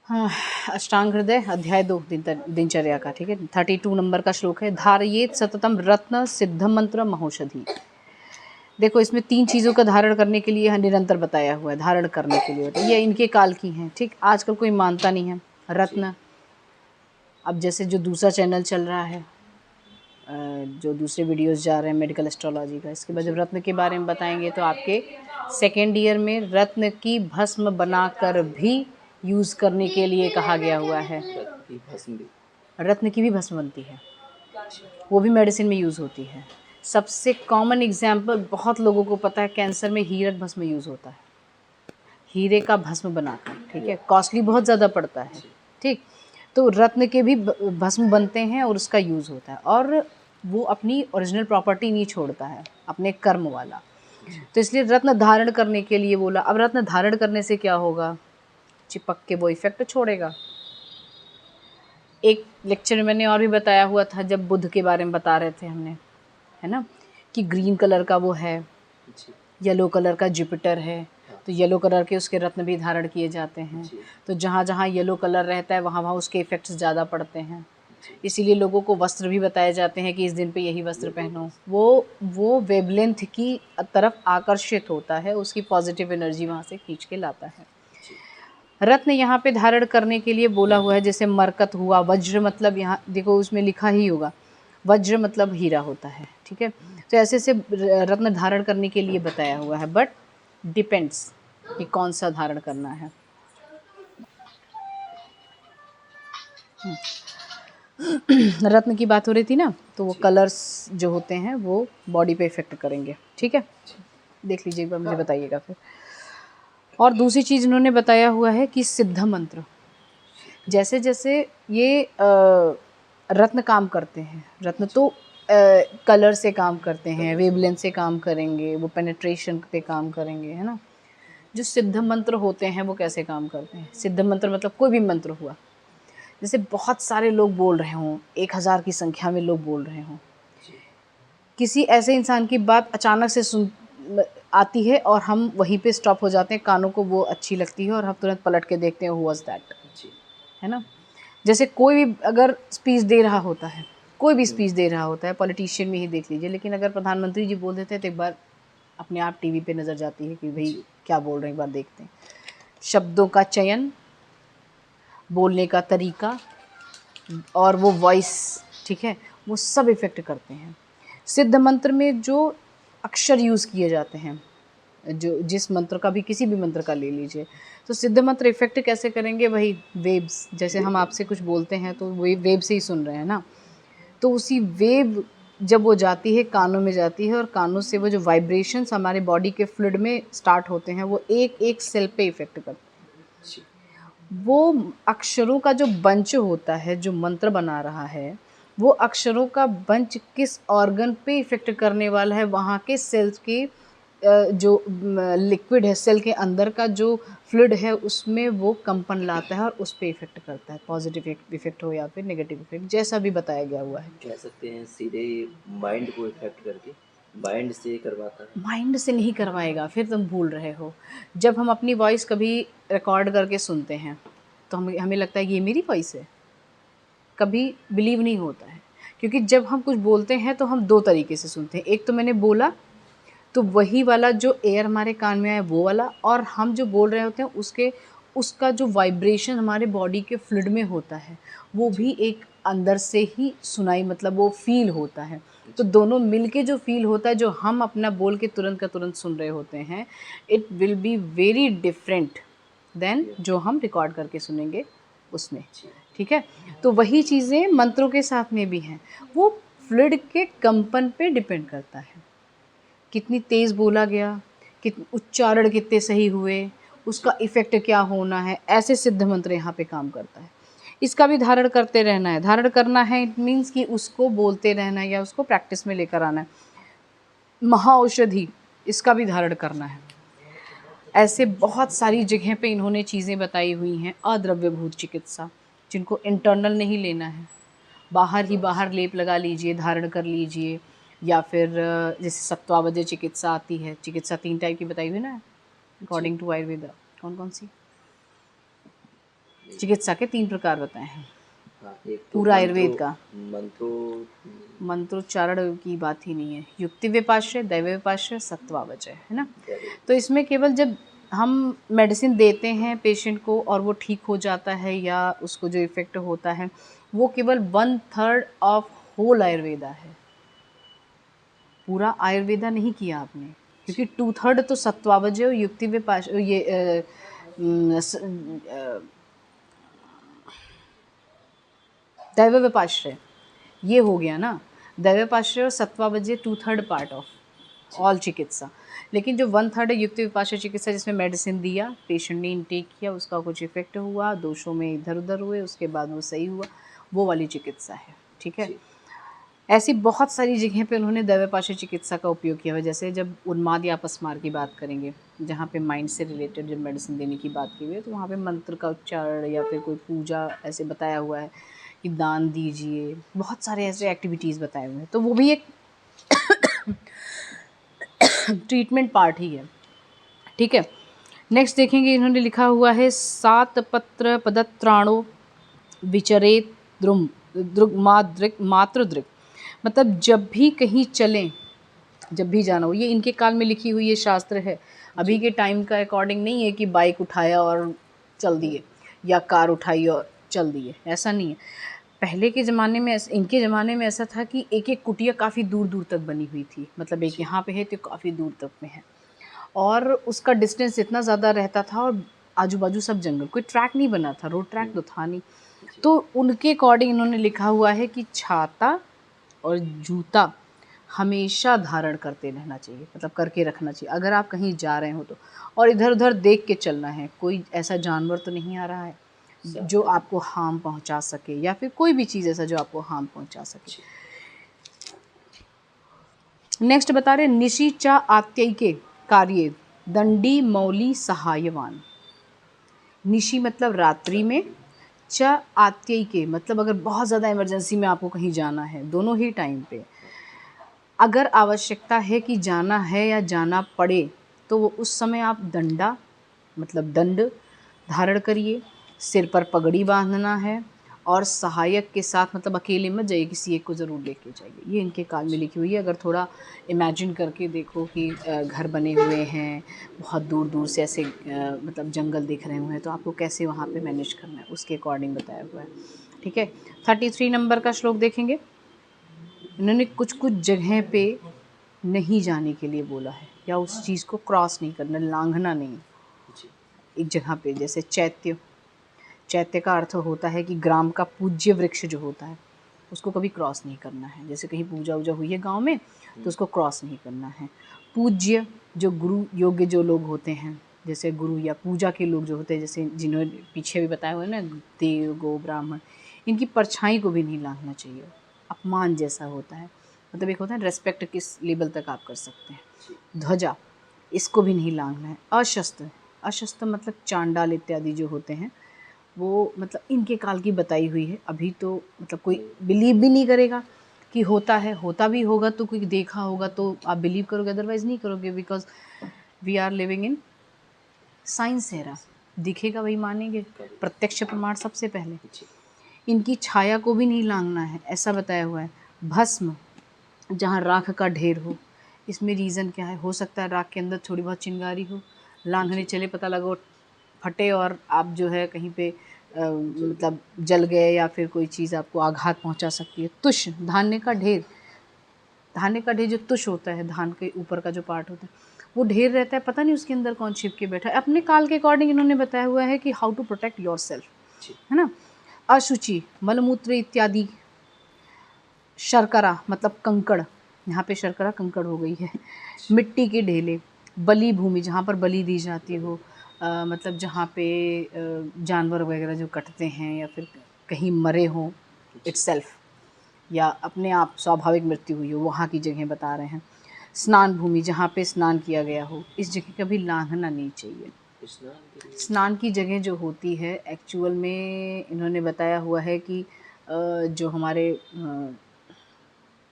हाँ, अष्टांग हृदय अध्याय 2 दिनचर्या का, ठीक है। 32 नंबर का श्लोक है, धारयेत सततम रत्न सिद्धम मंत्र महौषधि। देखो, इसमें 3 चीज़ों का धारण करने के लिए निरंतर बताया हुआ है, धारण करने के लिए ये इनके काल की हैं, ठीक। आजकल कोई मानता नहीं है रत्न। अब जैसे जो दूसरा चैनल चल रहा है, जो दूसरे वीडियोस जा रहे हैं मेडिकल एस्ट्रोलॉजी का, इसके बाद जब रत्न के बारे में बताएंगे तो आपके सेकेंड ईयर में रत्न की भस्म बनाकर भी यूज़ करने के लिए कहा गया हुआ है। रत्न की भी भस्म बनती है, वो भी मेडिसिन में यूज़ होती है। सबसे कॉमन एग्जाम्पल बहुत लोगों को पता है, कैंसर में हीरक भस्म यूज़ होता है, हीरे का भस्म बनाकर, ठीक है। कॉस्टली बहुत ज़्यादा पड़ता है, ठीक। तो रत्न के भी भस्म बनते हैं और उसका यूज़ होता है, और वो अपनी ओरिजिनल प्रॉपर्टी नहीं छोड़ता है, अपने कर्म वाला। तो इसलिए रत्न धारण करने के लिए बोला। अब रत्न धारण करने से क्या होगा, चिपक के वो इफेक्ट छोड़ेगा। एक लेक्चर में मैंने और भी बताया हुआ था, जब बुध के बारे में बता रहे थे हमने, है ना, कि ग्रीन कलर का वो है, येलो कलर का जुपिटर है, तो येलो कलर के उसके रत्न भी धारण किए जाते हैं। तो जहाँ जहाँ येलो कलर रहता है वहाँ वहाँ उसके इफ़ेक्ट्स ज़्यादा पड़ते हैं। इसीलिए लोगों को वस्त्र भी बताए जाते हैं कि इस दिन पे यही वस्त्र पहनो। वो वेवलेंथ की तरफ आकर्षित होता है, उसकी पॉजिटिव एनर्जी वहाँ से खींच के लाता है। रत्न यहाँ पे धारण करने के लिए बोला हुआ है, जैसे मरकत हुआ, वज्र मतलब यहाँ देखो उसमें लिखा ही होगा, वज्र मतलब हीरा होता है, ठीक है। तो ऐसे से रत्न धारण करने के लिए बताया हुआ है, बट डिपेंड्स कि कौन सा धारण करना है। रत्न की बात हो रही थी ना, तो वो कलर्स जो होते हैं वो बॉडी पे इफेक्ट करेंगे, ठीक है। देख लीजिए एक बार, मुझे बताइएगा फिर। और दूसरी चीज़ इन्होंने बताया हुआ है कि सिद्ध मंत्र, जैसे जैसे ये रत्न काम करते हैं, रत्न तो कलर से काम करते हैं, वेवलेंथ से काम करेंगे, वो पेनिट्रेशन पे काम करेंगे, है ना। जो सिद्ध मंत्र होते हैं वो कैसे काम करते हैं, सिद्ध मंत्र मतलब कोई भी मंत्र हुआ, जैसे बहुत सारे लोग बोल रहे हों, 1000 की संख्या में लोग बोल रहे हों, किसी ऐसे इंसान की बात अचानक से सुन आती है और हम वहीं पे स्टॉप हो जाते हैं, कानों को वो अच्छी लगती है और हम तुरंत पलट के देखते हैं हु वाज दैट, है ना। जैसे कोई भी अगर स्पीच दे रहा होता है, कोई भी स्पीच दे रहा होता है, पॉलिटिशियन में ही देख लीजिए, लेकिन अगर प्रधानमंत्री जी बोल देते हैं तो एक बार अपने आप टीवी पे नज़र जाती है कि भाई क्या बोल रहे हैं, एक बार देखते हैं। शब्दों का चयन, बोलने का तरीका और वो वॉइस, ठीक है, वो सब इफ़ेक्ट करते हैं। सिद्ध मंत्र में जो अक्षर यूज़ किए जाते हैं, जो जिस मंत्र का भी, किसी भी मंत्र का ले लीजिए, तो सिद्ध मंत्र इफेक्ट कैसे करेंगे, वही वेव्स, जैसे हम आपसे कुछ बोलते हैं तो वही वेव से ही सुन रहे हैं ना, तो उसी वेव जब वो जाती है, कानों में जाती है, और कानों से वो जो वाइब्रेशंस हमारे बॉडी के फ्लूइड में स्टार्ट होते हैं, वो एक एक सेल पे इफेक्ट करते हैं। वो अक्षरों का जो बंच होता है, जो मंत्र बना रहा है, वो अक्षरों का बंच किस ऑर्गन पे इफेक्ट करने वाला है, वहाँ के सेल्स के जो लिक्विड है, सेल के अंदर का जो फ्लूइड है, उसमें वो कंपन लाता है और उस पे इफेक्ट करता है, पॉजिटिव इफेक्ट हो या फिर नेगेटिव इफेक्ट, जैसा भी बताया गया हुआ है। कह सकते हैं सीधे माइंड को इफेक्ट करके माइंड से करवाता है। माइंड से नहीं करवाएगा, फिर तुम भूल रहे हो। जब हम अपनी वॉइस कभी रिकॉर्ड करके सुनते हैं तो हमें लगता है कि ये मेरी वॉइस है, कभी बिलीव नहीं होता है, क्योंकि जब हम कुछ बोलते हैं तो हम 2 तरीके से सुनते हैं। एक तो मैंने बोला तो वही वाला जो एयर हमारे कान में आया वो वाला, और हम जो बोल रहे होते हैं उसका जो वाइब्रेशन हमारे बॉडी के फ्लूइड में होता है, वो भी एक अंदर से ही सुनाई, मतलब वो फील होता है। तो दोनों मिलके जो फील होता है, जो हम अपना बोल के तुरंत का तुरंत सुन रहे होते हैं, it will be very different than जो हम रिकॉर्ड करके सुनेंगे उसमें, ठीक है। तो वही चीज़ें मंत्रों के साथ में भी हैं, वो फ्लूइड के कंपन पे डिपेंड करता है, कितनी तेज़ बोला गया, उच्चारण कितने सही हुए, उसका इफ़ेक्ट क्या होना है, ऐसे सिद्ध मंत्र यहाँ पे काम करता है। इसका भी धारण करते रहना है, धारण करना है इट मीन्स कि उसको बोलते रहना है या उसको प्रैक्टिस में लेकर आना है। महाऔषधि, इसका भी धारण करना है। ऐसे बहुत सारी जगह पे इन्होंने चीज़ें बताई हुई हैं, अद्रव्यभूत चिकित्सा, जिनको इंटरनल नहीं लेना है, बाहर ही बाहर लेप लगा लीजिए, धारण कर लीजिए, या फिर जैसे सत्वावजय चिकित्सा आती है, चिकित्सा 3 टाइप की बताई हुई ना अकॉर्डिंग टू आयुर्वेदा, कौन कौन सी? चिकित्सा के 3 प्रकार बताए हैं। हाँ, एक तो पूरा आयुर्वेद का मंत्रोच्चारण की बात ही नहीं है। युक्ति विपाश्य, दैव विपाश्य, सत्वावचय, है ना। तो इसमें केवल जब हम मेडिसिन देते हैं पेशेंट को और वो ठीक हो जाता है या उसको जो इफ़ेक्ट होता है वो केवल 1/3 ऑफ होल आयुर्वेदा है। पूरा आयुर्वेदा नहीं किया आपने, क्योंकि 2/3 तो सत्वावजय, युक्ति विपाश, ये दैव विपाश्रय ये हो गया ना। दैव विपाश्रय और सत्वावजय 2/3 पार्ट ऑफ ऑल चिकित्सा। लेकिन जो 1/3 है युक्ति विपाश्य चिकित्सा, जिसमें मेडिसिन दिया, पेशेंट ने इनटेक किया, उसका कुछ इफेक्ट हुआ, दोषों में इधर उधर हुए, उसके बाद वो सही हुआ, वो वाली चिकित्सा है। ठीक है। ऐसी बहुत सारी जगह पे उन्होंने दैवपाश्य चिकित्सा का उपयोग किया हुआ। जैसे जब उन्माद या अपस्मार की बात करेंगे, जहाँ पे माइंड से रिलेटेड जब मेडिसिन देने की बात की हुई है, तो वहाँ पे मंत्र का उच्चारण या फिर कोई पूजा ऐसे बताया हुआ है कि दान दीजिए, बहुत सारे ऐसे एक्टिविटीज़ बताए हुए हैं। तो वो भी एक ट्रीटमेंट पार्ट ही है। ठीक है। नेक्स्ट देखेंगे, इन्होंने लिखा हुआ है 7 पत्र पदत्राणो विचरेत द्रुम द्रुग मातृदृग। मतलब जब भी कहीं चलें, जब भी जाना हो, ये इनके काल में लिखी हुई ये शास्त्र है। अभी के टाइम का अकॉर्डिंग नहीं है कि बाइक उठाया और चल दिए या कार उठाई और चल दिए, ऐसा नहीं है। पहले के ज़माने में इनके ज़माने में ऐसा था कि एक एक कुटिया काफ़ी दूर दूर तक बनी हुई थी। मतलब एक यहाँ पे है तो काफ़ी दूर तक में है, और उसका डिस्टेंस इतना ज़्यादा रहता था, और आजू बाजू सब जंगल, कोई ट्रैक नहीं बना था, रोड ट्रैक तो था नहीं। तो उनके अकॉर्डिंग इन्होंने लिखा हुआ है कि छाता और जूता हमेशा धारण करते रहना चाहिए, मतलब करके रखना चाहिए अगर आप कहीं जा रहे हो तो। और इधर उधर देख के चलना है, कोई ऐसा जानवर तो नहीं आ रहा है जो आपको हार्म पहुंचा सके, या फिर कोई भी चीज़ ऐसा जो आपको हार्म पहुंचा सके। नेक्स्ट बता रहे निशि च आत्ययिके कार्ये दंडी मौली सहायवान। निशि मतलब रात्रि में, च आत्ययिके मतलब अगर बहुत ज़्यादा इमरजेंसी में आपको कहीं जाना है, दोनों ही टाइम पे अगर आवश्यकता है कि जाना है या जाना पड़े, तो वो उस समय आप दंडा मतलब दंड धारण करिए, सिर पर पगड़ी बांधना है, और सहायक के साथ मतलब अकेले मत जाइए, किसी एक को ज़रूर लेके जाइए। ये इनके काल में लिखी हुई है। अगर थोड़ा इमेजिन करके देखो कि घर बने हुए हैं, बहुत दूर दूर से ऐसे मतलब जंगल दिख रहे हुए हैं, तो आपको कैसे वहाँ पे मैनेज करना है, उसके अकॉर्डिंग बताया हुआ है। ठीक है। 33 नंबर का श्लोक देखेंगे। इन्होंने कुछ कुछ जगह पे नहीं जाने के लिए बोला है, या उस चीज़ को क्रॉस नहीं करना, लांघना नहीं। एक जगह पे जैसे चैत्य, चैत्य का अर्थ होता है कि ग्राम का पूज्य वृक्ष जो होता है उसको कभी क्रॉस नहीं करना है। जैसे कहीं पूजा वूजा हुई है गांव में, तो उसको क्रॉस नहीं करना है। पूज्य जो गुरु योग्य जो लोग होते हैं, जैसे गुरु या पूजा के लोग जो होते हैं, जैसे जिन्होंने पीछे भी बताया हुआ है ना, देव गो ब्राह्मण, इनकी परछाई को भी नहीं लांघना चाहिए। अपमान जैसा होता है, मतलब एक होता है रेस्पेक्ट किस लेवल तक आप कर सकते हैं। ध्वजा, इसको भी नहीं लांघना है। अशस्त्र, अशस्त्र मतलब चांडाल इत्यादि जो होते हैं, वो मतलब इनके काल की बताई हुई है। अभी तो मतलब कोई बिलीव भी नहीं करेगा कि होता है, होता भी होगा तो कोई देखा होगा तो आप बिलीव करोगे, अदरवाइज़ नहीं करोगे, because we are living in science era. दिखेगा वही मानेंगे, प्रत्यक्ष प्रमाण सबसे पहले। इनकी छाया को भी नहीं लांघना है, ऐसा बताया हुआ है। भस्म, जहाँ राख का ढेर हो, इसमें रीज़न क्या है, हो सकता है राख के अंदर थोड़ी बहुत चिंगारी हो, लांघने चले, पता लगा वो फटे और आप जो है कहीं पे मतलब जल गए, या फिर कोई चीज़ आपको आघात पहुंचा सकती है। तुष, धान्य का ढेर, धान्य का ढेर जो तुष होता है, धान के ऊपर का जो पार्ट होता है, वो ढेर रहता है, पता नहीं उसके अंदर कौन छिप के बैठा है। अपने काल के अकॉर्डिंग इन्होंने बताया हुआ है कि how to protect yourself, है ना। अशुचि, मलमूत्र इत्यादि। शर्करा मतलब कंकड़, यहाँ पे शर्करा कंकड़ हो गई है। मिट्टी के ढेले, बलि भूमि, जहाँ पर बलि दी जाती हो, मतलब जहाँ पे जानवर वगैरह जो कटते हैं या फिर कहीं मरे हों इट्सेल्फ, या अपने आप स्वाभाविक मृत्यु हुई हो, वहाँ की जगह बता रहे हैं। स्नान भूमि, जहाँ पे स्नान किया गया हो, इस जगह कभी लांघना नहीं चाहिए। स्नान की जगह जो होती है एक्चुअल में इन्होंने बताया हुआ है कि जो हमारे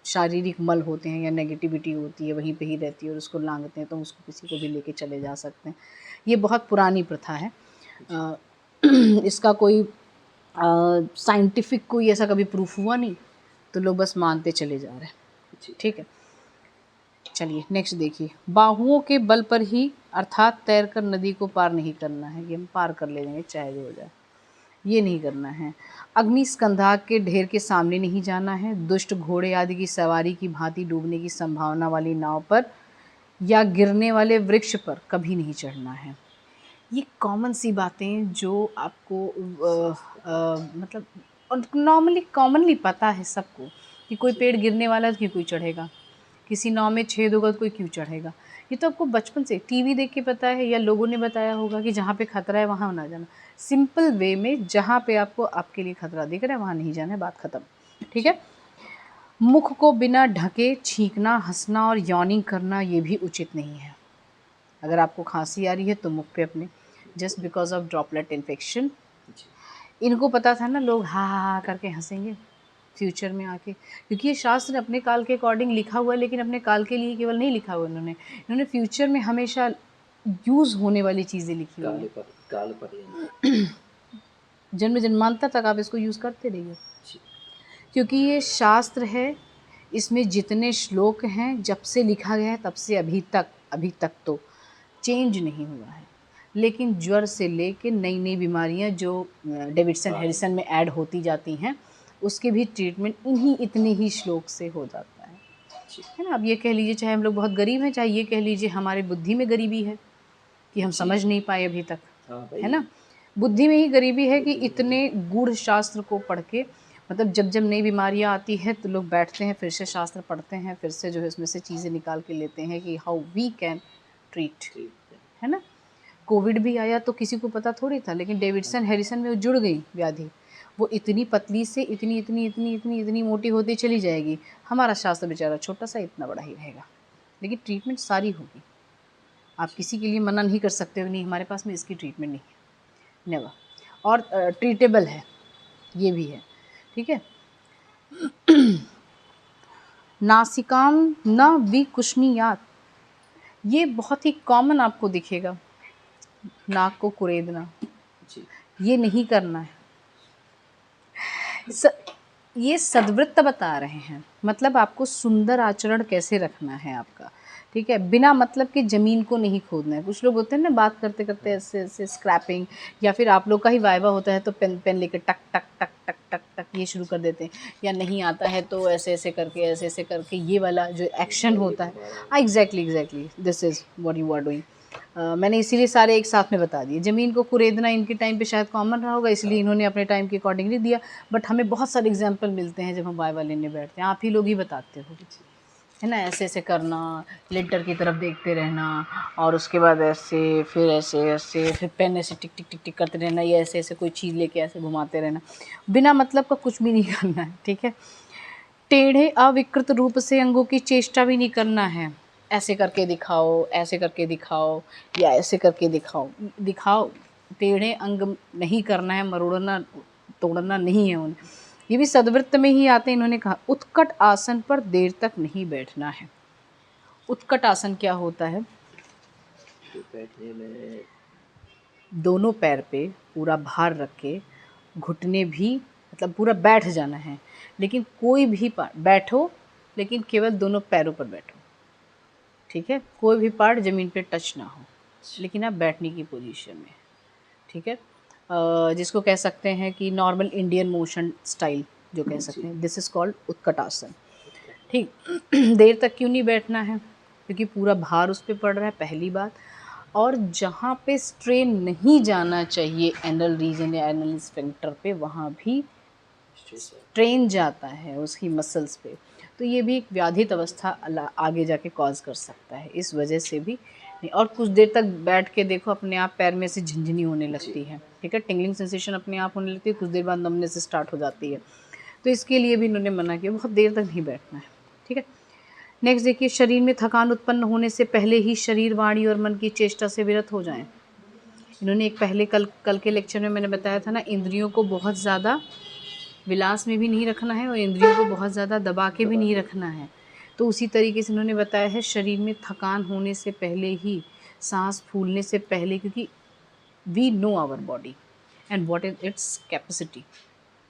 शारीरिक मल होते हैं या नेगेटिविटी होती है वहीं पे ही रहती है, और उसको लांघते हैं तो उसको किसी को भी लेके चले जा सकते हैं। ये बहुत पुरानी प्रथा है। इसका कोई साइंटिफिक कोई ऐसा कभी प्रूफ हुआ नहीं, तो लोग बस मानते चले जा रहे हैं। ठीक है, चलिए नेक्स्ट देखिए। बाहुओं के बल पर ही अर्थात तैरकर नदी को पार नहीं करना है, ये हम पार कर ले जाएंगे चाहे जो हो जाए, ये नहीं करना है। अग्नि स्कंधा के ढेर के सामने नहीं जाना है। दुष्ट घोड़े आदि की सवारी की भांति डूबने की संभावना वाली नाव पर या गिरने वाले वृक्ष पर कभी नहीं चढ़ना है। ये कॉमन सी बातें जो आपको मतलब नॉर्मली कॉमनली पता है सबको कि कोई पेड़ गिरने वाला है तो कोई चढ़ेगा, किसी नाव में छेद होगा तो कोई क्यों चढ़ेगा। ये तो आपको बचपन से टीवी देख के पता है या लोगों ने बताया होगा कि जहाँ पे खतरा है वहाँ ना जाना। सिंपल वे में जहाँ पे आपको आपके लिए खतरा दिख रहा है वहाँ नहीं जाना है, बात ख़त्म। ठीक है। मुख को बिना ढके छींकना, हंसना और यॉनिंग करना ये भी उचित नहीं है। अगर आपको खांसी आ रही है तो मुख पे अपने, just because of droplet infection. इनको पता था ना, लोग हा हा हा करके हंसेंगे फ्यूचर में आके, क्योंकि ये शास्त्र अपने काल के अकॉर्डिंग लिखा हुआ है, लेकिन अपने काल के लिए केवल नहीं लिखा हुआ इन्होंने फ्यूचर में हमेशा यूज़ होने वाली चीज़ें लिखी हुई हैं। जन्म जन्मांतर तक आप इसको यूज़ करते रहिए, क्योंकि ये शास्त्र है। इसमें जितने श्लोक हैं जब से लिखा गया है तब से अभी तक तो चेंज नहीं हुआ है। लेकिन ज्वर से लेके नई नई बीमारियां जो डेविडसन हैरिसन में ऐड होती जाती हैं, उसके भी ट्रीटमेंट इन्हीं इतने ही श्लोक से हो जाता है ना। अब ये कह लीजिए चाहे हम लोग बहुत गरीब हैं, चाहे ये कह लीजिए हमारे बुद्धि में गरीबी है कि हम समझ नहीं पाए अभी तक, है ना। बुद्धि में ही गरीबी है कि इतने गूढ़ शास्त्र को पढ़ के, मतलब जब जब नई बीमारियां आती है तो लोग बैठते हैं, फिर से शास्त्र पढ़ते हैं, फिर से जो है उसमें से चीज़ें निकाल के लेते हैं कि हाउ वी कैन ट्रीट, है ना। कोविड भी आया तो किसी को पता थोड़ी था, लेकिन डेविडसन हैरिसन में वो जुड़ गई व्याधि। वो इतनी पतली से इतनी इतनी इतनी इतनी इतनी मोटी होती चली जाएगी। हमारा शास्त्र बेचारा छोटा सा इतना बड़ा ही रहेगा, लेकिन ट्रीटमेंट सारी होगी। आप किसी के लिए मना नहीं कर सकते हो नहीं हमारे पास में इसकी ट्रीटमेंट नहीं है, नेवर। और ट्रीटेबल है, ये भी है। ठीक है। नासिकाम न विकुशनीयात, ये बहुत ही कॉमन आपको दिखेगा। नाक को कुरेदना, ये नहीं करना है। ये सद्वृत्त बता रहे हैं, मतलब आपको सुंदर आचरण कैसे रखना है आपका। ठीक है। बिना मतलब कि ज़मीन को नहीं खोदना है। कुछ लोग होते हैं ना बात करते करते ऐसे ऐसे स्क्रैपिंग, या फिर आप लोग का ही वाइवा होता है तो पेन पेन लेकर टक टक टक टक टक टक ये शुरू कर देते हैं, या नहीं आता है तो ऐसे ऐसे करके ये वाला जो एक्शन होता है। Exactly this is what you are doing. मैंने इसीलिए सारे एक साथ में बता दिए। ज़मीन को कुरेदना इनके टाइम पे शायद कॉमन रहा होगा, इसलिए इन्होंने अपने टाइम के अकॉर्डिंगली दिया, बट हमें बहुत सारे एग्जाम्पल मिलते हैं जब हम वाइवा लेने बैठते हैं। आप ही लोग ही बताते हो, है ना। ऐसे ऐसे करना, लेटर की तरफ देखते रहना, और उसके बाद ऐसे, फिर ऐसे ऐसे, फिर पेन ऐसे टिक टिक टिक टिक करते रहना, या ऐसे ऐसे कोई चीज़ लेके ऐसे घुमाते रहना, बिना मतलब का कुछ भी नहीं करना है। ठीक है। टेढ़े अविकृत रूप से अंगों की चेष्टा भी नहीं करना है। ऐसे करके दिखाओ, ऐसे करके दिखाओ, या ऐसे करके दिखाओ। टेढ़े अंग नहीं करना है, मरोड़ना तोड़ना नहीं है उन्हें। ये भी सद्वृत्त में ही आते हैं। इन्होंने कहा उत्कट आसन पर देर तक नहीं बैठना है। उत्कट आसन क्या होता है? बैठने में दोनों पैर पे पूरा भार रख के, घुटने भी मतलब पूरा बैठ जाना है, लेकिन कोई भी पार्ट बैठो, लेकिन केवल दोनों पैरों पर बैठो। ठीक है। कोई भी पार्ट ज़मीन पे टच ना हो, लेकिन आप बैठने की पोजीशन में। ठीक है। जिसको कह सकते हैं कि नॉर्मल इंडियन मोशन स्टाइल जो कह सकते हैं, दिस इज़ कॉल्ड उत्कट आसन। ठीक। देर तक क्यों नहीं बैठना है? क्योंकि पूरा भार उस पर पड़ रहा है, पहली बात। और जहाँ पे स्ट्रेन नहीं जाना चाहिए एनल रीजन या एनल स्फिंक्टर पे, वहाँ भी स्ट्रेन जाता है उसकी मसल्स पे, तो ये भी एक व्याधित अवस्था आगे जाके कॉज कर सकता है। इस वजह से भी नहीं। और कुछ देर तक बैठ के देखो, अपने आप पैर में से झंझनी होने लगती है। ठीक है। टिंगलिंग सेंसेशन अपने आप होने लगती है, कुछ देर बाद नमने से स्टार्ट हो जाती है। तो इसके लिए भी इन्होंने मना किया, बहुत देर तक नहीं बैठना है। ठीक है। नेक्स्ट देखिए, शरीर में थकान उत्पन्न होने से पहले ही शरीर, वाणी और मन की चेष्टा से विरत हो जाएं। इन्होंने एक पहले कल के लेक्चर में मैंने बताया था ना, इंद्रियों को बहुत ज़्यादा विलास में भी नहीं रखना है और इंद्रियों को बहुत ज़्यादा दबा के भी नहीं रखना है। तो उसी तरीके से इन्होंने बताया है, शरीर में थकान होने से पहले ही, सांस फूलने से पहले, क्योंकि we know our body, and what is its capacity.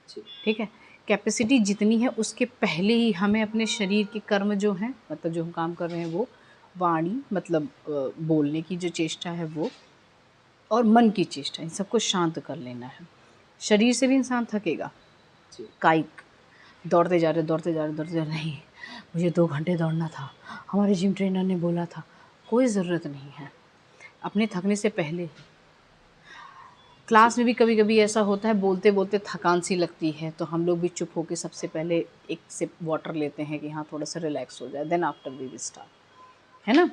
ठीक। ठीक है, कैपेसिटी जितनी है उसके पहले ही हमें अपने शरीर के कर्म जो हैं, मतलब जो हम काम कर रहे हैं वो, वाणी मतलब बोलने की जो चेष्टा है वो, और मन की चेष्टा, इन सबको शांत कर लेना है। शरीर से भी इंसान थकेगा, ठीक। कायिक दौड़ते जा रहे दौड़ते जा रहे दौड़ते जा रहे, नहीं मुझे 2 घंटे दौड़ना था, हमारे जिम ट्रेनर ने बोला था, कोई ज़रूरत नहीं है। अपने थकने से पहले, क्लास में भी कभी कभी ऐसा होता है, बोलते बोलते थकान सी लगती है तो हम लोग भी चुप होकर सबसे पहले एक सिप वाटर लेते हैं कि हाँ थोड़ा सा रिलैक्स हो जाए, then after we will start, है ना।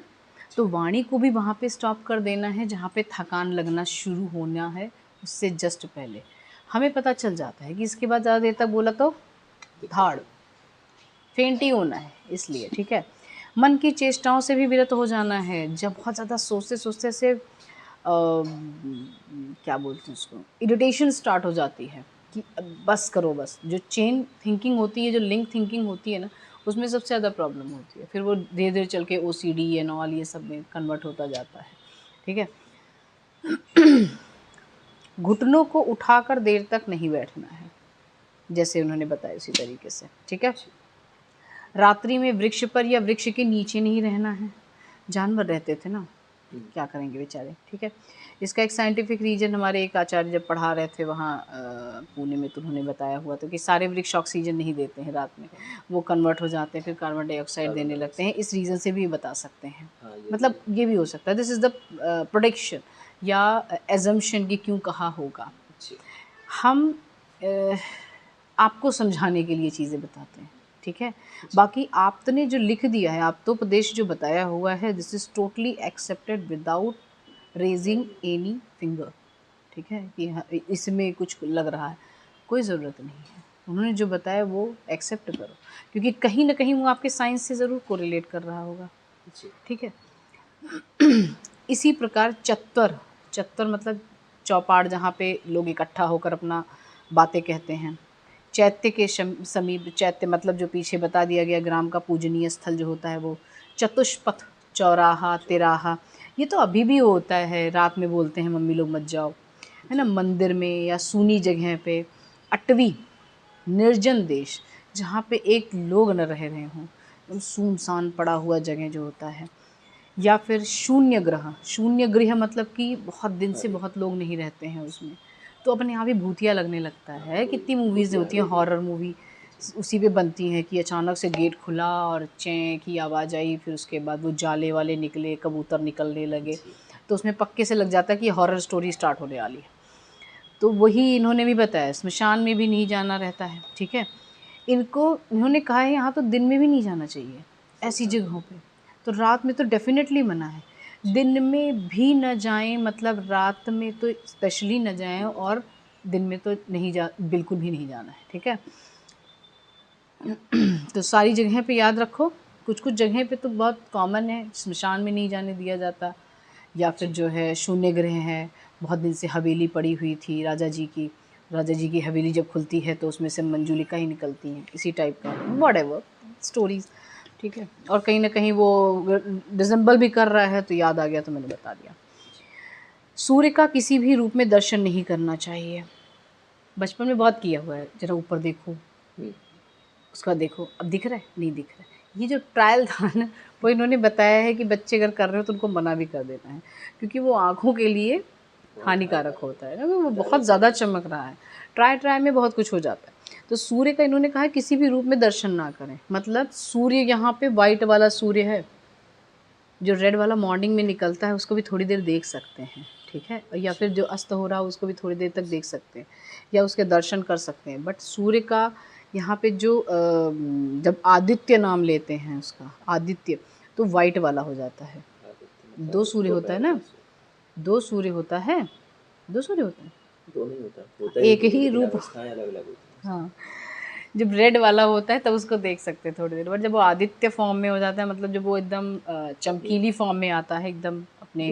तो वाणी को भी वहाँ पे स्टॉप कर देना है जहाँ पे थकान लगना शुरू होना है, उससे जस्ट पहले हमें पता चल जाता है कि इसके बाद ज़्यादा देर तक बोला तो धाड़ फेंट ही होना है, इसलिए ठीक है। मन की चेष्टाओं से भी विरत हो जाना है। जब बहुत ज़्यादा सोचते सोचते से क्या बोलते हैं उसको, इरिटेशन स्टार्ट हो जाती है कि अब बस करो बस। जो चेन थिंकिंग होती है, जो लिंक थिंकिंग होती है ना, उसमें सबसे ज़्यादा प्रॉब्लम होती है। फिर वो धीरे धीरे चल के OCD एंड ऑल ये सब में कन्वर्ट होता जाता है, ठीक है। घुटनों को उठाकर देर तक नहीं बैठना है, जैसे उन्होंने बताया उसी तरीके से, ठीक है। रात्रि में वृक्ष पर या वृक्ष के नीचे नहीं रहना है। जानवर रहते थे ना, क्या करेंगे बेचारे, ठीक है। इसका एक साइंटिफिक रीजन हमारे एक आचार्य जब पढ़ा रहे थे वहाँ पुणे में, तो उन्होंने बताया हुआ था कि सारे वृक्ष ऑक्सीजन नहीं देते हैं रात में, वो कन्वर्ट हो जाते हैं, फिर कार्बन डाइऑक्साइड देने लगते हैं। इस रीज़न से भी बता सकते हैं, मतलब ये भी हो सकता है। दिस इज़ द प्रोडिक्शन या एजम्पशन कि क्यों कहा होगा। हम आपको समझाने के लिए चीज़ें बताते हैं, ठीक है। बाकी आपने जो लिख दिया है, आप तो उपदेश जो बताया हुआ है, this is totally accepted without raising any finger, ठीक है। कि हाँ, इसमें कुछ लग रहा है, कोई ज़रूरत नहीं है। उन्होंने जो बताया वो एक्सेप्ट करो, क्योंकि कहीं ना कहीं वो आपके साइंस से ज़रूर कोरिलेट कर रहा होगा, ठीक है। इसी प्रकार चत्वर, चत्वर मतलब चौपाड़, जहाँ पे लोग इकट्ठा होकर अपना बातें कहते हैं। चैत्य के समीप, चैत्य मतलब जो पीछे बता दिया गया ग्राम का पूजनीय स्थल जो होता है वो। चतुष्पथ, चौराहा, तिराहा, ये तो अभी भी होता है, रात में बोलते हैं मम्मी लोग मत जाओ, है ना। मंदिर में या सूनी जगह पे। अटवी, निर्जन देश, जहाँ पे एक लोग न रह रहे हों, एकदम सुनसान पड़ा हुआ जगह जो होता है। या फिर शून्य ग्रह, शून्य गृह मतलब कि बहुत दिन से बहुत लोग नहीं रहते हैं उसमें, तो अपने आप ही भूतिया लगने लगता है। कितनी मूवीज़ होती हैं हॉरर मूवी, उसी पे बनती हैं कि अचानक से गेट खुला और चें की आवाज़ आई, फिर उसके बाद वो जाले वाले निकले, कबूतर निकलने लगे, तो उसमें पक्के से लग जाता है कि हॉरर स्टोरी स्टार्ट होने वाली है। तो वही इन्होंने भी बताया, स्मशान में भी नहीं जाना रहता है, ठीक है। इनको इन्होंने कहा है यहाँ तो दिन में भी नहीं जाना चाहिए ऐसी जगहों पे, तो रात में तो डेफिनेटली मना है। दिन में भी न जाएं, मतलब रात में तो स्पेशली न जाएं, और दिन में तो नहीं जा, बिल्कुल भी नहीं जाना है, ठीक है। तो सारी जगह पे याद रखो, कुछ कुछ जगह पे तो बहुत कॉमन है, स्मशान में नहीं जाने दिया जाता। या फिर जो है शून्य ग्रह है, बहुत दिन से हवेली पड़ी हुई थी राजा जी की हवेली जब खुलती है तो उसमें से मंजुलिका ही निकलती हैं, इसी टाइप का व्हाटएवर स्टोरीज, ठीक है। और कहीं ना कहीं वो डिसेंबल भी कर रहा है तो याद आ गया तो मैंने बता दिया। सूर्य का किसी भी रूप में दर्शन नहीं करना चाहिए। बचपन में बहुत किया हुआ है, जरा ऊपर देखो, उसका देखो, अब दिख रहा है, नहीं दिख रहा है। ये जो ट्रायल था ना, वो इन्होंने बताया है कि बच्चे अगर कर रहे हो तो उनको मना भी कर देना है, क्योंकि वो आँखों के लिए हानिकारक होता है ना, वो बहुत ज़्यादा चमक रहा है। ट्राई में बहुत कुछ हो जाता है। तो सूर्य का इन्होंने कहा किसी भी रूप में दर्शन ना करें, मतलब सूर्य यहाँ पे वाइट वाला सूर्य है, जो रेड वाला मॉर्निंग में निकलता है उसको भी थोड़ी देर देख सकते हैं, ठीक है। या फिर जो अस्त हो रहा है उसको भी थोड़ी देर तक देख सकते हैं या उसके दर्शन कर सकते हैं। बट सूर्य का यहाँ पे जो जब आदित्य नाम लेते हैं उसका, आदित्य, तो वाइट वाला हो जाता है। 2 सूर्य होता है ना, 2 सूर्य होता है, 2 सूर्य होता है, 2 नहीं होता, एक ही रूप, अवस्थाएं अलग-अलग होती हैं। हाँ। जब रेड वाला होता है तब उसको देख सकते हैं थोड़ी देर, बट जब वो आदित्य फॉर्म में हो जाता है, मतलब जब वो एकदम चमकीली फॉर्म में आता है, एकदम अपने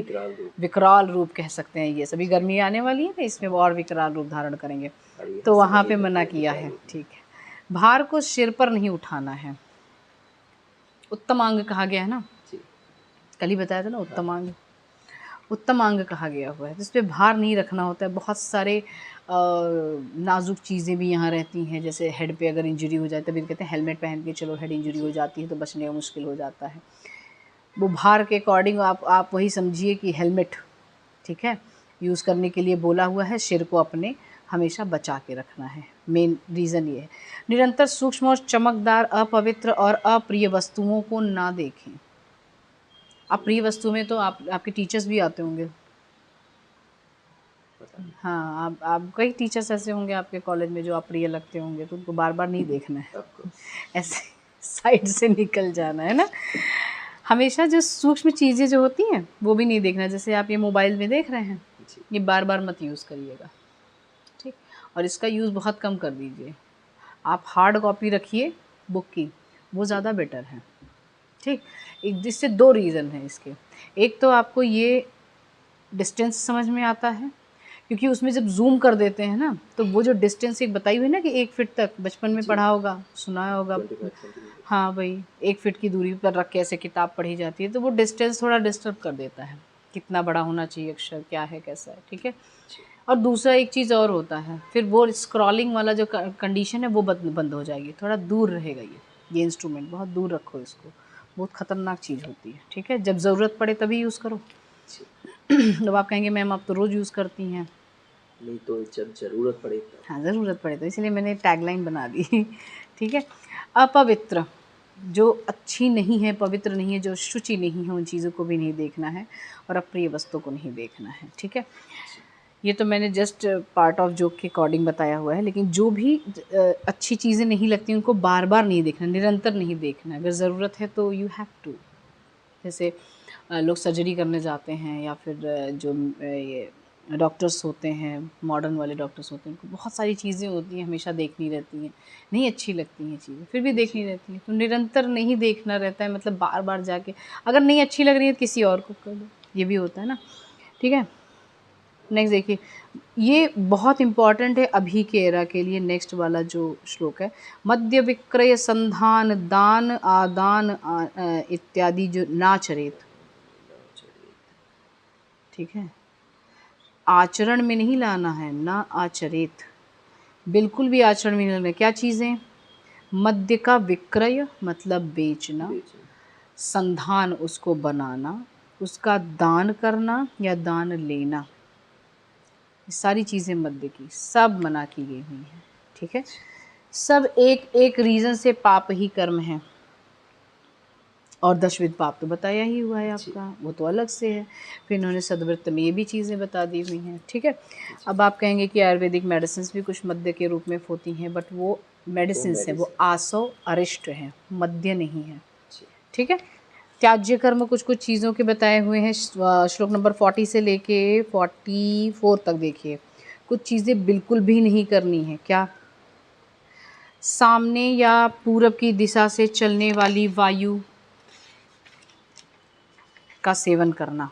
विकराल रूप कह सकते हैं। ये सभी गर्मी आने वाली है ना, इसमें वो और विकराल रूप धारण करेंगे, तो वहाँ पे मना किया है, ठीक है। भार को सिर पर नहीं उठाना है। उत्तमांग कहा गया है ना, कल ही बताया था ना, उत्तमांग, उत्तमांग कहा गया हुआ है, जिस पे भार नहीं रखना होता है। बहुत सारे नाजुक चीज़ें भी यहाँ रहती हैं, जैसे हेड पे अगर इंजरी हो जाए तभी कहते हैं हेलमेट पहन के चलो, हेड इंजरी हो जाती है तो बचने का मुश्किल हो जाता है। वो भार के अकॉर्डिंग आप वही समझिए कि हेलमेट, ठीक है, यूज़ करने के लिए बोला हुआ है। सिर को अपने हमेशा बचा के रखना है, मेन रीज़न ये है। निरंतर सूक्ष्म और चमकदार, अपवित्र और अप्रिय वस्तुओं को ना देखें। अप्रिय वस्तु में तो आपके टीचर्स भी आते होंगे। पता नहीं हाँ, आप कई टीचर्स ऐसे होंगे आपके कॉलेज में जो अप्रिय लगते होंगे, तो उनको बार बार नहीं देखना है, आपको। ऐसे साइड से निकल जाना है ना। हमेशा जो सूक्ष्म चीज़ें जो होती हैं वो भी नहीं देखना। जैसे आप ये मोबाइल में देख रहे हैं, जी ये बार बार मत यूज़ करिएगा, ठीक, और इसका यूज़ बहुत कम कर दीजिए। आप हार्ड कॉपी रखिए बुक की, वो ज़्यादा बेटर है, ठीक। एक जिससे 2 रीज़न हैं इसके। एक तो आपको ये डिस्टेंस समझ में आता है, क्योंकि उसमें जब जूम कर देते हैं ना, तो वो जो डिस्टेंस एक बताई हुई ना कि 1 फीट तक, बचपन में जी। पढ़ा होगा, सुना होगा। 25 सेंटीमीटर। हाँ वही, 1 फीट की दूरी पर रख के ऐसे किताब पढ़ी जाती है, तो वो डिस्टेंस थोड़ा डिस्टर्ब कर देता है, कितना बड़ा होना चाहिए अक्षर, क्या है कैसा है, ठीक है। जी और दूसरा एक चीज़ और होता है, फिर वो स्क्रॉलिंग वाला जो कंडीशन है वो बंद हो जाएगी। थोड़ा दूर रहेगा ये इंस्ट्रूमेंट, बहुत दूर रखो इसको, बहुत ख़तरनाक चीज़ होती है, ठीक है। जब ज़रूरत पड़े तभी यूज़ करो। जी। जब आप कहेंगे मैम आप तो रोज़ यूज़ करती हैं। नहीं तो जब ज़रूरत पड़े तब। हाँ, ज़रूरत पड़े तो, इसलिए मैंने टैगलाइन बना दी। ठीक है। अपवित्र, जो अच्छी नहीं है, पवित्र नहीं है, जो शुचि नहीं है, उन चीज़ों को भी नहीं देखना है, और अप्रिय वस्तु को नहीं देखना है, ठीक है। ये तो मैंने जस्ट पार्ट ऑफ जोक के अकॉर्डिंग बताया हुआ है, लेकिन जो भी अच्छी चीज़ें नहीं लगती उनको बार बार नहीं देखना, निरंतर नहीं देखना। अगर ज़रूरत है तो यू हैव टू। जैसे लोग सर्जरी करने जाते हैं, या फिर जो ये डॉक्टर्स होते हैं, मॉडर्न वाले डॉक्टर्स होते हैं, उनको बहुत सारी चीज़ें होती हैं, हमेशा देखनी रहती हैं, नहीं अच्छी लगती हैं चीज़ें, फिर भी देखनी रहती हैं। तो निरंतर नहीं देखना रहता है, मतलब बार बार जाके, अगर नहीं अच्छी लग रही है तो किसी और को कर दो, ये भी होता है ना, ठीक है। नेक्स्ट देखिए, ये बहुत इम्पॉर्टेंट है अभी के एरा के लिए। नेक्स्ट वाला जो श्लोक है, मद्य विक्रय संधान दान आदान इत्यादि जो नाचरेत, ठीक है, आचरण में नहीं लाना है, ना आचरेत, बिल्कुल भी आचरण में नहीं लाना है। क्या चीज़ें? मद्य का विक्रय मतलब बेचना, संधान उसको बनाना, उसका दान करना या दान लेना, ये सारी चीज़ें मद्य की सब मना की गई हुई हैं, ठीक है। सब एक एक रीज़न से पाप ही कर्म है, और दशविध पाप तो बताया ही हुआ है आपका, वो तो अलग से है। फिर इन्होंने सदवृत्त में ये भी चीज़ें बता दी हुई हैं, ठीक है। अब आप कहेंगे कि आयुर्वेदिक मेडिसिन भी कुछ मद्य के रूप में होती हैं, बट वो मेडिसिन है, वो आसव अरिष्ट हैं, मद्य नहीं है, ठीक है। त्याज्य कर्म कुछ कुछ चीज़ों के बताए हुए हैं, श्लोक नंबर 40 से लेके 44 तक देखिए। कुछ चीज़ें बिल्कुल भी नहीं करनी है। क्या? सामने या पूरब की दिशा से चलने वाली वायु का सेवन करना,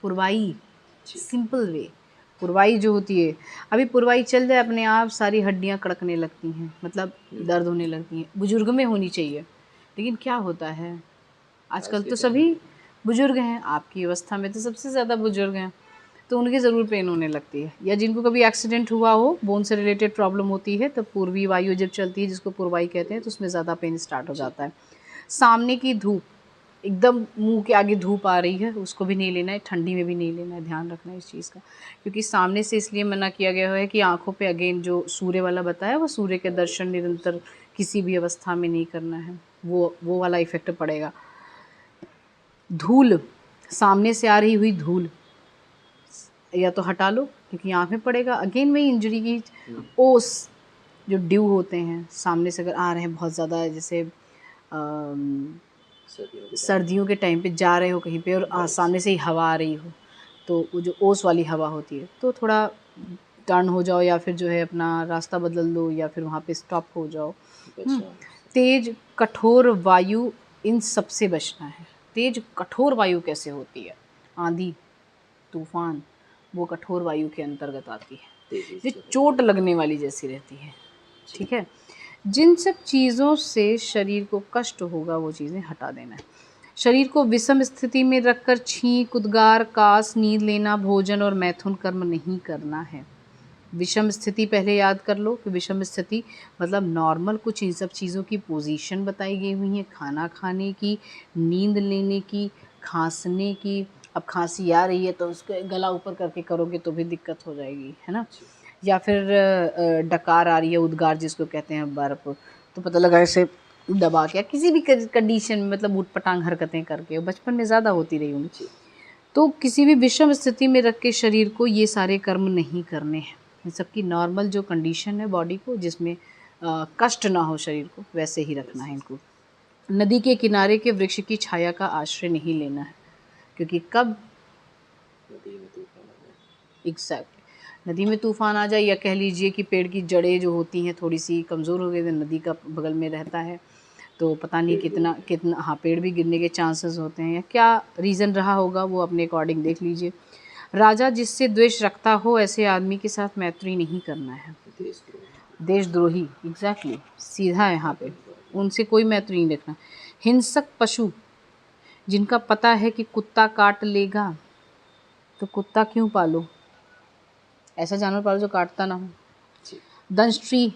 पुरवाई, सिंपल वे। पुरवाई जो होती है, अभी पुरवाई चल जाए अपने आप सारी हड्डियां कड़कने लगती हैं, मतलब दर्द होने लगती हैं। बुजुर्ग में होनी चाहिए, लेकिन क्या होता है आजकल तो सभी बुजुर्ग हैं, आपकी अवस्था में तो सबसे ज़्यादा बुजुर्ग हैं, तो उनकी ज़रूर पेन होने लगती है। या जिनको कभी एक्सीडेंट हुआ हो, बोन से रिलेटेड प्रॉब्लम होती है, तो पूर्वी वायु जब चलती है, जिसको पुरवाई कहते हैं, तो उसमें ज़्यादा पेन स्टार्ट हो जाता है। सामने की धूप, एकदम मुंह के आगे धूप आ रही है, उसको भी नहीं लेना है, ठंडी में भी नहीं लेना है, ध्यान रखना है इस चीज़ का। क्योंकि सामने से इसलिए मना किया गया है कि आँखों पे अगेन जो सूर्य वाला बताया, वो सूर्य के दर्शन निरंतर किसी भी अवस्था में नहीं करना है, वो वाला इफ़ेक्ट पड़ेगा। धूल, सामने से आ रही हुई धूल या तो हटा लो, क्योंकि आँख में पड़ेगा। अगेन वही इंजरी की ओस, जो ड्यू होते हैं सामने से अगर आ रहे हैं बहुत ज़्यादा, जैसे सर्दियों के टाइम पे जा रहे हो कहीं पे और सामने से ही हवा आ रही हो, तो वो जो ओस वाली हवा होती है, तो थोड़ा टर्न हो जाओ, या फिर जो है अपना रास्ता बदल दो, या फिर वहाँ पे स्टॉप हो जाओ। तेज कठोर वायु, इन सब से बचना है। तेज कठोर वायु कैसे होती है? आंधी तूफान, वो कठोर वायु के अंतर्गत आती है, जो चोट लगने वाली जैसी रहती है, ठीक है। जिन सब चीज़ों से शरीर को कष्ट होगा वो चीज़ें हटा देना है। शरीर को विषम स्थिति में रखकर छींक, उद्गार, कास, नींद लेना, भोजन और मैथुन कर्म नहीं करना है। विषम स्थिति पहले याद कर लो कि विषम स्थिति मतलब नॉर्मल कुछ इन सब चीज़ों की पोजीशन बताई गई हुई है, खाना खाने की, नींद लेने की, खांसने की। अब खांसी आ रही है तो उसको गला ऊपर करके करोगे तो भी दिक्कत हो जाएगी, है ना। या फिर डकार आ रही है, उद्गार जिसको कहते हैं बर्फ, तो पता लगा ऐसे दबा के, किसी भी कंडीशन में मतलब ऊट पटांग हरकतें करके, बचपन में ज़्यादा होती रही होंगी, तो किसी भी विषम स्थिति में रख के शरीर को ये सारे कर्म नहीं करने हैं। इन सबकी नॉर्मल जो कंडीशन है बॉडी को, जिसमें कष्ट ना हो शरीर को, वैसे ही रखना है इनको। नदी के किनारे के वृक्ष की छाया का आश्रय नहीं लेना है, क्योंकि कब नदी में तूफान आ जाए। एग्जैक्टली नदी में तूफान आ जाए, या कह लीजिए कि पेड़ की जड़ें जो होती हैं थोड़ी सी कमज़ोर हो गई, तो नदी का बगल में रहता है तो पता नहीं कितना हाँ पेड़ भी गिरने के चांसेस होते हैं, या क्या रीज़न रहा होगा वो अपने अकॉर्डिंग देख लीजिए। राजा जिससे द्वेष रखता हो ऐसे आदमी के साथ मैत्री नहीं करना है। देशद्रोही एग्जैक्टली सीधा है यहाँ पे, उनसे कोई मैत्री नहीं रखना। हिंसक पशु जिनका पता है कि कुत्ता काट लेगा, तो कुत्ता क्यों पालो, ऐसा जानवर पालो जो काटता ना हो। दंष्ट्री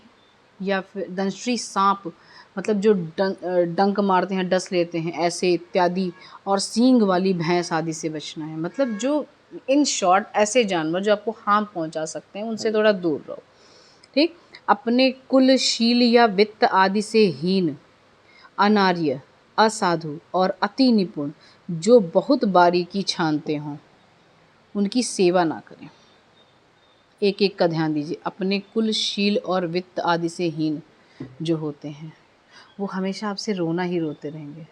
या फिर दंष्ट्री सांप मतलब जो डंक मारते हैं, डस लेते हैं, ऐसे इत्यादि। और सींग वाली भैंस आदि से बचना है, मतलब जो इन शॉर्ट ऐसे जानवर जो आपको हार्म पहुंचा सकते हैं उनसे थोड़ा दूर रहो, ठीक। अपने कुल, शील या वित्त आदि से हीन, अनार्य, असाधु और अति निपुण जो बहुत बारीकी छानते हों उनकी सेवा ना करें। एक एक का ध्यान दीजिए। अपने कुल, शील और वित्त आदि से हीन जो होते हैं वो हमेशा आपसे रोना ही रोते रहेंगे,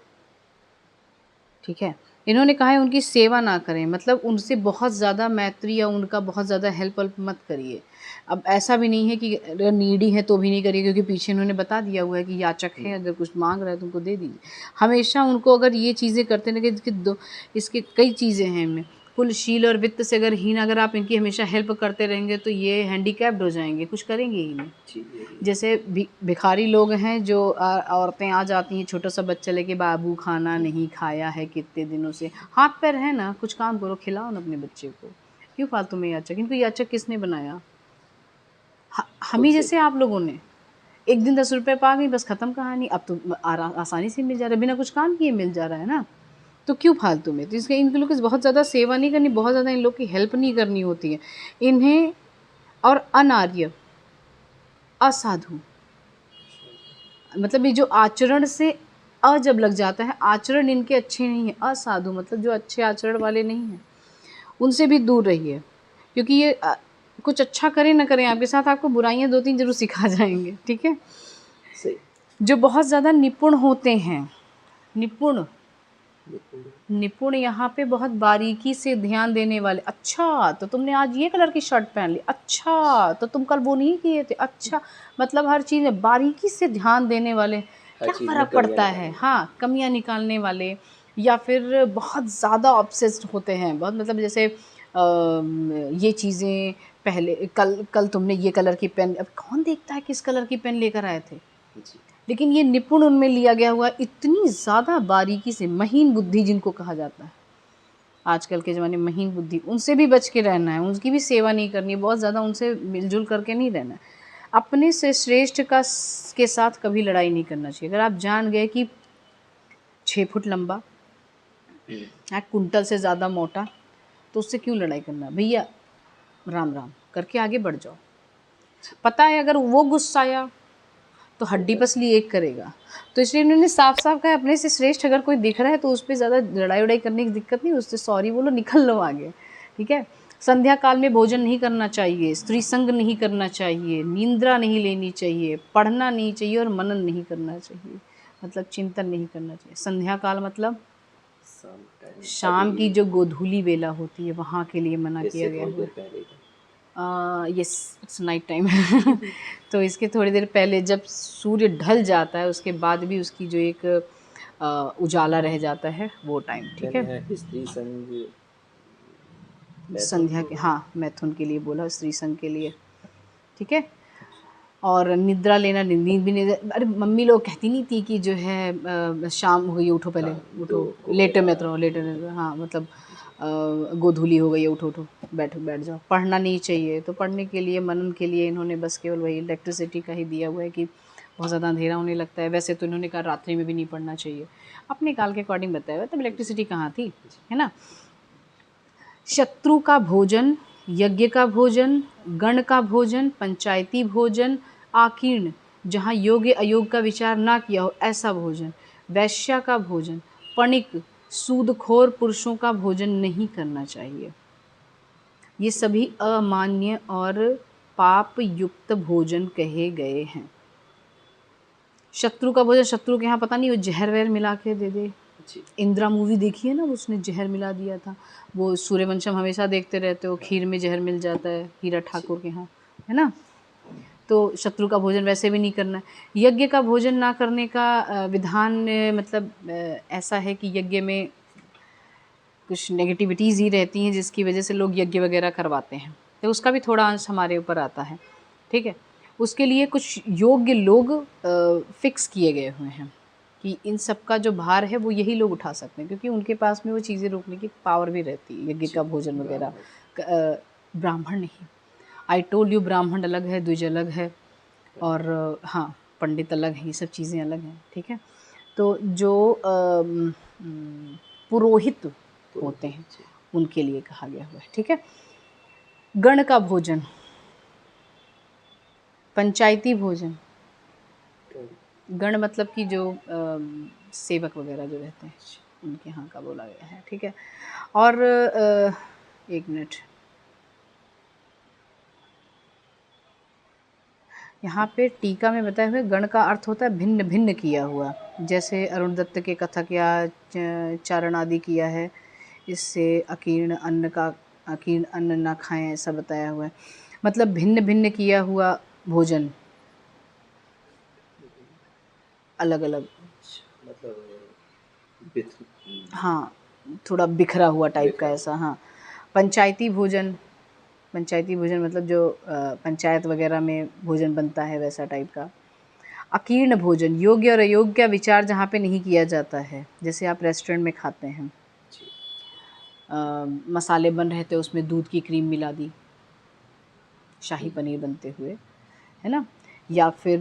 ठीक है। इन्होंने कहा है उनकी सेवा ना करें, मतलब उनसे बहुत ज़्यादा मैत्री या उनका बहुत ज़्यादा हेल्प मत करिए। अब ऐसा भी नहीं है कि अगर नीडी है तो भी नहीं करिए, क्योंकि पीछे इन्होंने बता दिया हुआ है कि याचक है, अगर कुछ मांग रहा है तो उनको दे दीजिए। हमेशा उनको अगर ये चीज़ें करते रहेंगे, इसके कई चीज़ें हैं इनमें, कुल, शील और वित्त से अगर हीन, अगर आप इनकी हमेशा हेल्प करते रहेंगे तो ये हैंडीकैप्ड हो जाएंगे, कुछ करेंगे ही नहीं। जैसे भिखारी लोग हैं जो औरतें आ जाती हैं, छोटा सा बच्चा लेके, बाबू खाना नहीं खाया है कितने दिनों से, हाथ पैर है ना, कुछ काम करो, खिलाओ ना अपने बच्चे को, क्यों फालतू में याचक। इनको याचक किसने बनाया, हम ही जैसे आप लोगों ने। एक दिन 10 रुपये पा गई, बस ख़त्म कहानी। अब तो आसानी से मिल जा रहा है, बिना कुछ काम किए मिल जा रहा है ना, तो क्यों फालतू में। तो इसके इन लोग की बहुत ज़्यादा सेवा नहीं करनी, बहुत ज़्यादा इन लोग की हेल्प नहीं करनी होती है इन्हें। और अनार्य, असाधु, मतलब ये जो आचरण से अ जब लग जाता है, आचरण इनके अच्छे नहीं है। असाधु मतलब जो अच्छे आचरण वाले नहीं हैं, उनसे भी दूर रहिए, क्योंकि ये कुछ अच्छा करें ना करें आपके साथ, आपको बुराइयां 2-3 जरूर सिखा जाएंगे, ठीक है। सही। जो बहुत ज़्यादा निपुण होते हैं, निपुण यहाँ पे बहुत बारीकी से ध्यान देने वाले। अच्छा तो तुमने आज ये कलर की शर्ट पहन ली, अच्छा तो तुम कल वो नहीं किए थे, अच्छा, मतलब हर चीज़ में बारीकी से ध्यान देने वाले। क्या फ़र्क पड़ता है, हाँ, कमियाँ निकालने वाले। या फिर बहुत ज़्यादा ऑब्सेस्ड होते हैं, बहुत, मतलब जैसे ये चीज़ें पहले कल तुमने ये कलर की पेन, अब कौन देखता है किस कलर की पेन लेकर आए थे, लेकिन ये निपुण उनमें लिया गया हुआ, इतनी ज़्यादा बारीकी से, महीन बुद्धि जिनको कहा जाता है आजकल के ज़माने में, महीन बुद्धि, उनसे भी बच के रहना है, उनकी भी सेवा नहीं करनी है, बहुत ज़्यादा उनसे मिलजुल करके नहीं रहना है। अपने से श्रेष्ठ के साथ कभी लड़ाई नहीं करना चाहिए। अगर आप जान गए कि 6 फुट लंबा, 1 कुंटल से ज़्यादा मोटा, तो उससे क्यों लड़ाई करना भैया, राम राम करके आगे बढ़ जाओ। पता है अगर वो गुस्साया तो हड्डी पसली एक करेगा, तो इसलिए उन्होंने साफ साफ कहा अपने से श्रेष्ठ अगर कोई दिख रहा है तो उस पर ज़्यादा लड़ाई उड़ाई करने की दिक्कत नहीं, उससे सॉरी बोलो, निकल लो आगे, ठीक है। संध्या काल में भोजन नहीं करना चाहिए, स्त्री संग नहीं करना चाहिए, निंद्रा नहीं लेनी चाहिए, पढ़ना नहीं चाहिए और मनन नहीं करना चाहिए, मतलब चिंतन नहीं करना चाहिए। संध्या काल मतलब शाम की जो गोधूली वेला होती है, वहाँ के लिए मना किया गया है। यस, इट्स नाइट टाइम तो इसके थोड़ी देर पहले जब सूर्य ढल जाता है उसके बाद भी उसकी जो एक उजाला रह जाता है वो टाइम, ठीक है। स्त्री संग संध्या के, हाँ, मैथुन के लिए बोला, स्त्री संघ के लिए, ठीक है। और निद्रा लेना, नींद भी नहीं। अरे मम्मी लोग कहती नहीं थी कि जो है शाम हो गई उठो, पहले उठो, लेटे मत रहो, लेटे मत रहो, हाँ मतलब गोधूली हो गई है, उठो उठो, बैठ जाओ। पढ़ना नहीं चाहिए, तो पढ़ने के लिए, मनन के लिए इन्होंने बस केवल वही इलेक्ट्रिसिटी का ही दिया हुआ है कि बहुत ज़्यादा अंधेरा होने लगता है। वैसे तो इन्होंने कहा रात्रि में भी नहीं पढ़ना चाहिए, अपने काल के अकॉर्डिंग बताया हुआ, तब इलेक्ट्रिसिटी कहाँ थी, है ना। शत्रु का भोजन, यज्ञ का भोजन, गण का भोजन, पंचायती भोजन, आकीर्ण जहाँ योग्य अयोग का विचार ना किया हो ऐसा भोजन, वैश्या का भोजन, पणिक सूदखोर पुरुषों का भोजन नहीं करना चाहिए। ये सभी अमान्य और पाप युक्त भोजन कहे गए हैं। शत्रु का भोजन, शत्रु के यहाँ पता नहीं वो जहर वहर मिला के दे दे। इंदिरा मूवी देखी है ना, उसने जहर मिला दिया था। वो सूर्यवंशम हमेशा देखते रहते हो, खीर में जहर मिल जाता है हीरा ठाकुर के यहाँ, है ना। तो शत्रु का भोजन वैसे भी नहीं करना है। यज्ञ का भोजन ना करने का विधान मतलब ऐसा है कि यज्ञ में कुछ नेगेटिविटीज़ ही रहती हैं जिसकी वजह से लोग यज्ञ वगैरह करवाते हैं, तो उसका भी थोड़ा अंश हमारे ऊपर आता है, ठीक है। उसके लिए कुछ योग्य लोग फिक्स किए गए हुए हैं कि इन सब का जो भार है वो यही लोग उठा सकते हैं, क्योंकि उनके पास में वो चीज़ें रोकने की पावर भी रहती है। यज्ञ का भोजन वगैरह ब्राह्मण नहीं, आई टोल्ड यू, ब्राह्मण अलग है, द्विज अलग है, और हाँ पंडित अलग है, ये सब चीज़ें अलग हैं, ठीक है। तो जो पुरोहित होते हैं उनके लिए कहा गया हुआ है, ठीक है। गण का भोजन, पंचायती भोजन, गण मतलब कि जो सेवक वगैरह जो रहते हैं उनके यहाँ का बोला गया है, ठीक है। और एक मिनट, यहाँ पे टीका में बताए हुए गण का अर्थ होता है भिन्न भिन्न किया हुआ, जैसे अरुण दत्त के कथक या चारण आदि किया है। इससे अकीर्ण अन्न ना खाएं ऐसा बताया हुआ है, मतलब भिन्न भिन्न किया हुआ भोजन, अलग अलग, मतलब हाँ थोड़ा बिखरा हुआ टाइप का ऐसा, हाँ। पंचायती भोजन, पंचायती भोजन मतलब जो पंचायत वगैरह में भोजन बनता है वैसा टाइप का। अकीर्ण भोजन, योग्य और अयोग्य का विचार जहाँ पे नहीं किया जाता है, जैसे आप रेस्टोरेंट में खाते हैं, मसाले बन रहे थे उसमें दूध की क्रीम मिला दी, शाही पनीर बनते हुए, है ना, या फिर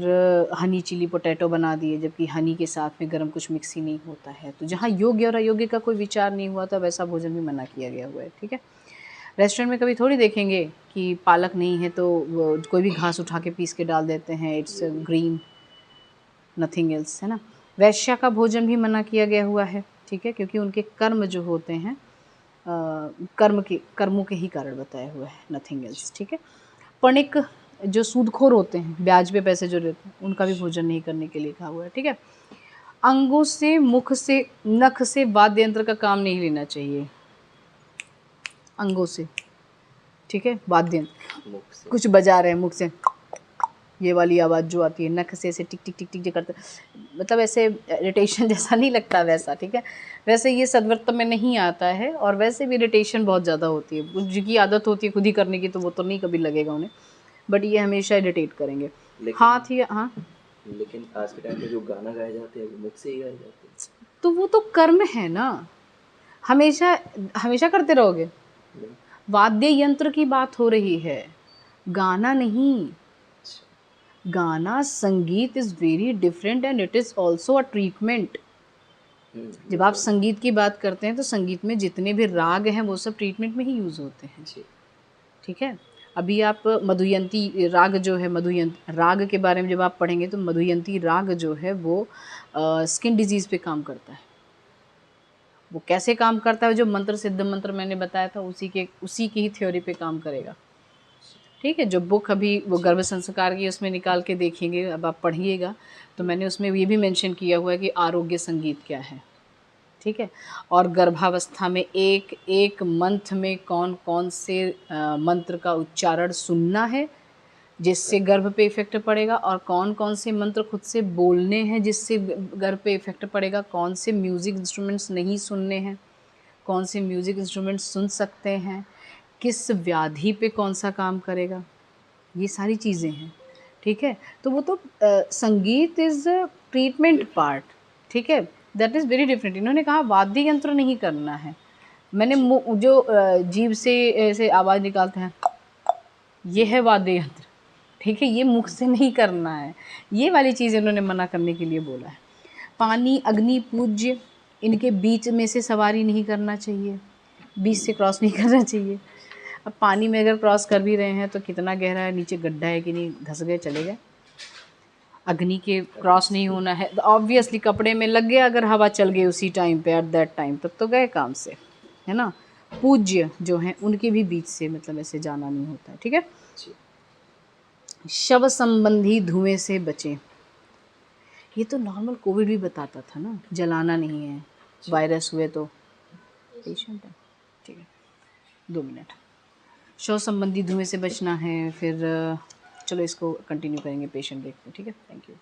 हनी चिली पोटैटो बना दिए, जबकि हनी के साथ में गरम कुछ मिक्स ही नहीं होता है। तो जहाँ योग्य और अयोग्य का कोई विचार नहीं हुआ था वैसा भोजन भी मना किया गया हुआ है, ठीक है। रेस्टोरेंट में कभी थोड़ी देखेंगे कि पालक नहीं है तो वो कोई भी घास उठा के पीस के डाल देते हैं, इट्स ग्रीन, नथिंग एल्स, है ना। वैश्या का भोजन भी मना किया गया हुआ है, ठीक है, क्योंकि उनके कर्म जो होते हैं कर्मों के ही कारण बताया हुआ है, नथिंग एल्स, ठीक है। पणिक जो सूदखोर होते हैं, ब्याज पे पैसे जो लेते हैं, उनका भी भोजन नहीं करने के लिए कहा हुआ है, ठीक है। अंगों से, मुख से, नख से वाद्य यंत्र का काम नहीं लेना चाहिए, अंगों से, ठीक है, वाद्य यंत्र कुछ बजा रहे हैं मुख से, ये वाली आवाज़ जो आती है, नख से ऐसे टिक टिक टिक टिक टिक करते, मतलब ऐसे इरिटेशन जैसा नहीं लगता वैसा, ठीक है। वैसे ये सद्वर्त में नहीं आता है, और वैसे भी इरिटेशन बहुत ज़्यादा होती है, जिनकी आदत होती है खुद ही करने की तो वो तो नहीं कभी लगेगा उन्हें, बट ये हमेशा इरिटेट करेंगे। हाथ ही, हाँ लेकिन आज के टाइम पे जो गाना गाए जाते हैं वो मुख से ही गाए जाते हैं, तो वो तो कर्म है ना, हमेशा हमेशा करते रहोगे। वाद्य यंत्र की बात हो रही है, गाना नहीं। गाना, संगीत is very different and it is also a treatment. जब आप संगीत की बात करते हैं तो संगीत में जितने भी राग हैं वो सब ट्रीटमेंट में ही यूज़ होते हैं, ठीक है। अभी आप मधुयंती राग जो है, मधुयंती राग के बारे में जब आप पढ़ेंगे तो मधुयंती राग जो है वो स्किन डिजीज़ पे काम करता है। वो कैसे काम करता है, जो मंत्र सिद्ध मंत्र मैंने बताया था उसी की ही थ्योरी पे काम करेगा, ठीक है। जो बुक अभी वो गर्भ संस्कार की उसमें निकाल के देखेंगे, अब आप पढ़िएगा तो मैंने उसमें ये भी मेंशन किया हुआ है कि आरोग्य संगीत क्या है, ठीक है। और गर्भावस्था में एक एक मंथ में कौन कौन से मंत्र का उच्चारण सुनना है जिससे गर्भ पे इफ़ेक्ट पड़ेगा, और कौन कौन से मंत्र खुद से बोलने हैं जिससे गर्भ पे इफ़ेक्ट पड़ेगा, कौन से म्यूज़िक इंस्ट्रूमेंट्स नहीं सुनने हैं, कौन से म्यूज़िक इंस्ट्रूमेंट्स सुन सकते हैं, किस व्याधि पे कौन सा काम करेगा, ये सारी चीज़ें हैं, ठीक है। तो वो तो संगीत इज़ ट्रीटमेंट पार्ट, ठीक है, दैट इज़ वेरी डिफरेंट। इन्होंने कहा वाद्य यंत्र नहीं करना है। मैंने जो जीभ से ऐसे आवाज़ निकालते हैं, ये है वाद्य यंत्र, ठीक है, ये मुख से नहीं करना है। ये वाली चीज़ इन्होंने मना करने के लिए बोला है। पानी, अग्नि, पूज्य, इनके बीच में से सवारी नहीं करना चाहिए, बीच से क्रॉस नहीं करना चाहिए। अब पानी में अगर क्रॉस कर भी रहे हैं तो कितना गहरा है, नीचे गड्ढा है कि नहीं, धंस गए चले गए। अग्नि के क्रॉस नहीं होना है, तो ऑब्वियसली कपड़े में लग गया, अगर हवा चल गई उसी टाइम पे, एट दैट टाइम, तब तो गए काम से, है ना। पूज्य जो हैं उनके भी बीच से मतलब ऐसे जाना नहीं होता है, ठीक है। शव संबंधी धुएं से बचें, ये तो नॉर्मल कोविड भी बताता था ना, जलाना नहीं है, वायरस हुए तो। पेशेंट है, ठीक है, 2 मिनट। शव संबंधी धुएं से बचना है, फिर चलो इसको कंटिन्यू करेंगे पेशेंट देख के, ठीक है। Thank you.